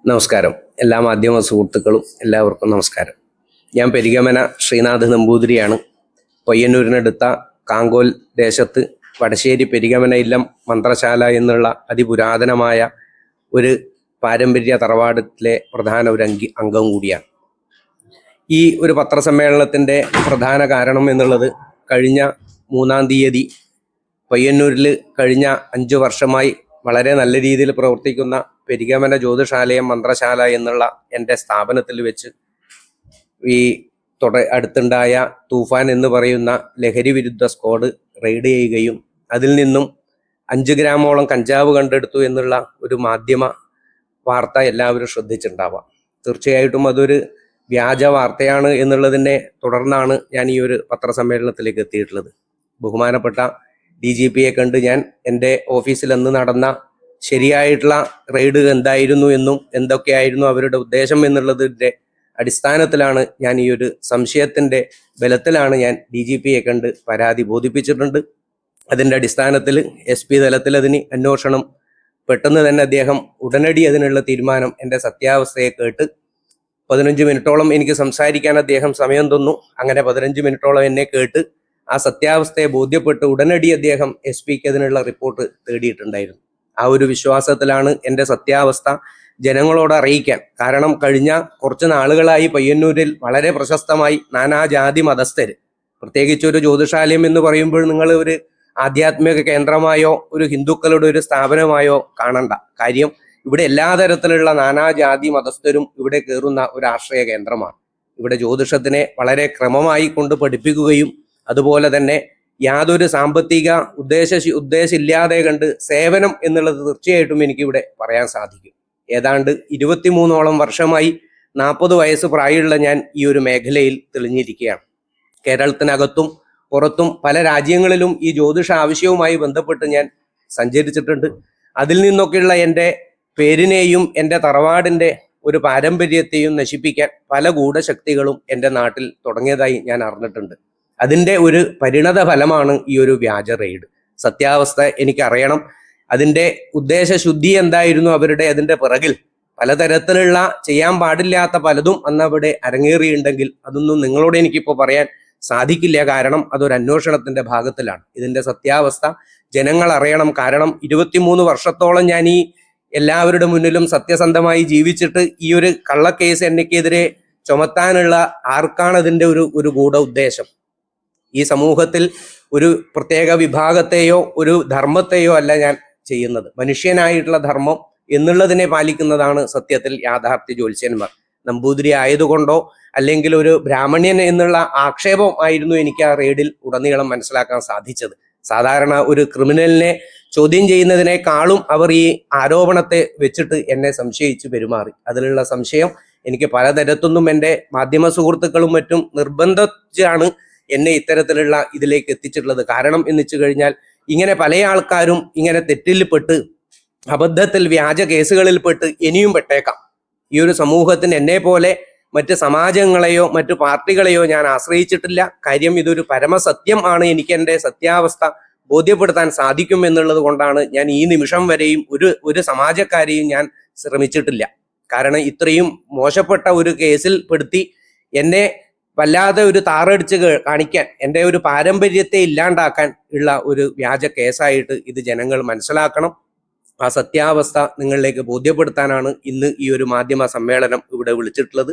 നമസ്കാരം. എല്ലാ മാധ്യമ സുഹൃത്തുക്കളും എല്ലാവർക്കും നമസ്കാരം. ഞാൻ പെരിഗമന ശ്രീനാഥ് നമ്പൂതിരിയാണ്. പയ്യന്നൂരിനടുത്ത കാങ്കോൽ ദേശത്ത് വടശ്ശേരി പെരിഗമന ഇല്ലം മന്ത്രശാല എന്നുള്ള അതിപുരാതനമായ ഒരു പാരമ്പര്യ തറവാടത്തിലെ പ്രധാന ഒരു അംഗം കൂടിയാണ്. ഈ ഒരു പത്രസമ്മേളനത്തിൻ്റെ പ്രധാന കാരണം എന്നുള്ളത് കഴിഞ്ഞ 3-ാം തീയതി പയ്യന്നൂരിൽ കഴിഞ്ഞ 5 വർഷമായി വളരെ നല്ല രീതിയിൽ പ്രവർത്തിക്കുന്ന പെരിഗമന ജ്യോതിഷാലയം മന്ത്രശാല എന്നുള്ള എൻ്റെ സ്ഥാപനത്തിൽ വെച്ച് ഈ അടുത്തുണ്ടായ തൂഫാൻ എന്ന് പറയുന്ന ലഹരി വിരുദ്ധ സ്ക്വാഡ് റെയ്ഡ് ചെയ്യുകയും അതിൽ നിന്നും 5 ഗ്രാമോളം കഞ്ചാവ് കണ്ടെടുത്തു എന്നുള്ള ഒരു മാധ്യമ വാർത്ത എല്ലാവരും ശ്രദ്ധിച്ചിട്ടുണ്ടാവാം. തീർച്ചയായിട്ടും അതൊരു വ്യാജ വാർത്തയാണ് എന്നുള്ളതിനെ തുടർന്നാണ് ഞാൻ ഈ ഒരു പത്രസമ്മേളനത്തിലേക്ക് എത്തിയിട്ടുള്ളത്. ബഹുമാനപ്പെട്ട DGPയെ കണ്ട് ഞാൻ എൻ്റെ ഓഫീസിൽ അന്ന് നടന്ന ശരിയായിട്ടുള്ള റെയ്ഡ് എന്തായിരുന്നു എന്നും എന്തൊക്കെയായിരുന്നു അവരുടെ ഉദ്ദേശം എന്നുള്ളതിൻ്റെ അടിസ്ഥാനത്തിലാണ് ഞാൻ ഈ ഒരു സംശയത്തിൻ്റെ ബലത്തിലാണ് ഞാൻ DGPയെ കണ്ട് പരാതി ബോധിപ്പിച്ചിട്ടുണ്ട്. അതിൻ്റെ അടിസ്ഥാനത്തിൽ SP തലത്തിൽ അതിന് അന്വേഷണം പെട്ടെന്ന് തന്നെ അദ്ദേഹം ഉടനടി അതിനുള്ള തീരുമാനം എൻ്റെ സത്യാവസ്ഥയെ കേട്ട് 15 മിനിറ്റോളം എനിക്ക് സംസാരിക്കാൻ അദ്ദേഹം സമയം തന്നു. അങ്ങനെ 15 മിനിറ്റോളം എന്നെ കേട്ട് ആ സത്യാവസ്ഥയെ ബോധ്യപ്പെട്ട് ഉടനടി അദ്ദേഹം SP-ക്ക് അതിനുള്ള റിപ്പോർട്ട് തേടിയിട്ടുണ്ടായിരുന്നു. ആ ഒരു വിശ്വാസത്തിലാണ് എൻ്റെ സത്യാവസ്ഥ ജനങ്ങളോട് അറിയിക്കാൻ. കാരണം കഴിഞ്ഞ കുറച്ച് നാളുകളായി പയ്യന്നൂരിൽ വളരെ പ്രശസ്തമായി നാനാജാതി മതസ്ഥര്, പ്രത്യേകിച്ച് ഒരു ജ്യോതിഷാലയം എന്ന് പറയുമ്പോൾ നിങ്ങൾ ഒരു ആധ്യാത്മിക കേന്ദ്രമായോ ഒരു ഹിന്ദുക്കളുടെ ഒരു സ്ഥാപനമായോ കാണണ്ട. കാര്യം ഇവിടെ എല്ലാ തരത്തിലുള്ള നാനാജാതി മതസ്ഥരും ഇവിടെ കയറുന്ന ഒരു ആശ്രയ കേന്ദ്രമാണ്. ഇവിടെ ജ്യോതിഷത്തിനെ വളരെ ക്രമമായി കൊണ്ട് പഠിപ്പിക്കുകയും അതുപോലെ തന്നെ യാതൊരു സാമ്പത്തിക ഉദ്ദേശമില്ലാതെ കണ്ട് സേവനം എന്നുള്ളത് തീർച്ചയായിട്ടും എനിക്കിവിടെ പറയാൻ സാധിക്കും. ഏതാണ്ട് 23ഓളം വർഷമായി 40 വയസ്സ് പ്രായമുള്ള ഞാൻ ഈ ഒരു മേഖലയിൽ തെളിഞ്ഞിരിക്കുകയാണ്. കേരളത്തിനകത്തും പുറത്തും പല രാജ്യങ്ങളിലും ഈ ജ്യോതിഷ ആവശ്യവുമായി ബന്ധപ്പെട്ട് ഞാൻ സഞ്ചരിച്ചിട്ടുണ്ട്. അതിൽ നിന്നൊക്കെയുള്ള എൻ്റെ പേരിനെയും എൻ്റെ തറവാടിൻ്റെ ഒരു പാരമ്പര്യത്തെയും നശിപ്പിക്കാൻ പല ഗൂഢശക്തികളും എൻ്റെ നാട്ടിൽ തുടങ്ങിയതായി ഞാൻ അറിഞ്ഞിട്ടുണ്ട്. അതിൻ്റെ ഒരു പരിണത ഫലമാണ് ഈ ഒരു വ്യാജ റെയ്ഡ്. സത്യാവസ്ഥ എനിക്കറിയണം. അതിൻ്റെ ഉദ്ദേശശുദ്ധി എന്തായിരുന്നു അവരുടെ അതിൻ്റെ പിറകിൽ പലതരത്തിലുള്ള ചെയ്യാൻ പാടില്ലാത്ത പലതും അന്ന് അവിടെ അരങ്ങേറിയുണ്ടെങ്കിൽ അതൊന്നും നിങ്ങളോട് എനിക്കിപ്പോൾ പറയാൻ സാധിക്കില്ല. കാരണം അതൊരു അന്വേഷണത്തിൻ്റെ ഭാഗത്തിലാണ്. ഇതിൻ്റെ സത്യാവസ്ഥ ജനങ്ങൾ അറിയണം. കാരണം 23 വർഷത്തോളം ഞാൻ ഈ എല്ലാവരുടെ മുന്നിലും സത്യസന്ധമായി ജീവിച്ചിട്ട് ഈ ഒരു കള്ളക്കേസ് എനിക്കെതിരെ ചുമത്താനുള്ള ആർക്കാണ് അതിൻ്റെ ഒരു ഗൂഢ ഉദ്ദേശം? ഈ സമൂഹത്തിൽ ഒരു പ്രത്യേക വിഭാഗത്തെയോ ഒരു ധർമ്മത്തെയോ അല്ല ഞാൻ ചെയ്യുന്നത്. മനുഷ്യനായിട്ടുള്ള ധർമ്മം എന്നുള്ളതിനെ പാലിക്കുന്നതാണ് സത്യത്തിൽ യാഥാർത്ഥ്യ ജ്യോത്സ്യന്മാർ. നമ്പൂതിരി ആയതുകൊണ്ടോ അല്ലെങ്കിൽ ഒരു ബ്രാഹ്മണ്യൻ എന്നുള്ള ആക്ഷേപം ആയിരുന്നു എനിക്ക് ആ റെയ്ഡിൽ ഉടനീളം മനസ്സിലാക്കാൻ സാധിച്ചത്. സാധാരണ ഒരു ക്രിമിനലിനെ ചോദ്യം ചെയ്യുന്നതിനേക്കാളും അവർ ഈ ആരോപണത്തെ വെച്ചിട്ട് എന്നെ സംശയിച്ച് പെരുമാറി. അതിലുള്ള സംശയം എനിക്ക് പലതരത്തൊന്നും എൻ്റെ മാധ്യമ സുഹൃത്തുക്കളും മറ്റും നിർബന്ധിച്ചാണ് എന്നെ ഇത്തരത്തിലുള്ള ഇതിലേക്ക് എത്തിച്ചിട്ടുള്ളത്. കാരണം എന്ന് വെച്ച് കഴിഞ്ഞാൽ ഇങ്ങനെ പല ആൾക്കാരും ഇങ്ങനെ തെറ്റിൽപ്പെട്ട് അബദ്ധത്തിൽ വ്യാജ കേസുകളിൽപ്പെട്ട് ഇനിയും പെട്ടേക്കാം. ഈ ഒരു സമൂഹത്തിന് എന്നെ പോലെ മറ്റ് സമാജങ്ങളെയോ മറ്റു പാർട്ടികളെയോ ഞാൻ ആശ്രയിച്ചിട്ടില്ല. കാര്യം ഇതൊരു പരമസത്യം ആണ്. എനിക്ക് എൻ്റെ സത്യാവസ്ഥ ബോധ്യപ്പെടുത്താൻ സാധിക്കും എന്നുള്ളത് കൊണ്ടാണ് ഞാൻ ഈ നിമിഷം വരെയും ഒരു സമാജക്കാരെയും ഞാൻ ശ്രമിച്ചിട്ടില്ല. കാരണം ഇത്രയും മോശപ്പെട്ട ഒരു കേസിൽ പെടുത്തി എന്നെ വല്ലാതെ ഒരു താറടിച്ച് കാണിക്കാൻ, എൻ്റെ ഒരു പാരമ്പര്യത്തെ ഇല്ലാണ്ടാക്കാൻ ഉള്ള ഒരു വ്യാജ കേസായിട്ട് ഇത് ജനങ്ങൾ മനസ്സിലാക്കണം. ആ സത്യാവസ്ഥ നിങ്ങളിലേക്ക് ബോധ്യപ്പെടുത്താനാണ് ഇന്ന് ഈ ഒരു മാധ്യമ സമ്മേളനം ഇവിടെ വിളിച്ചിട്ടുള്ളത്.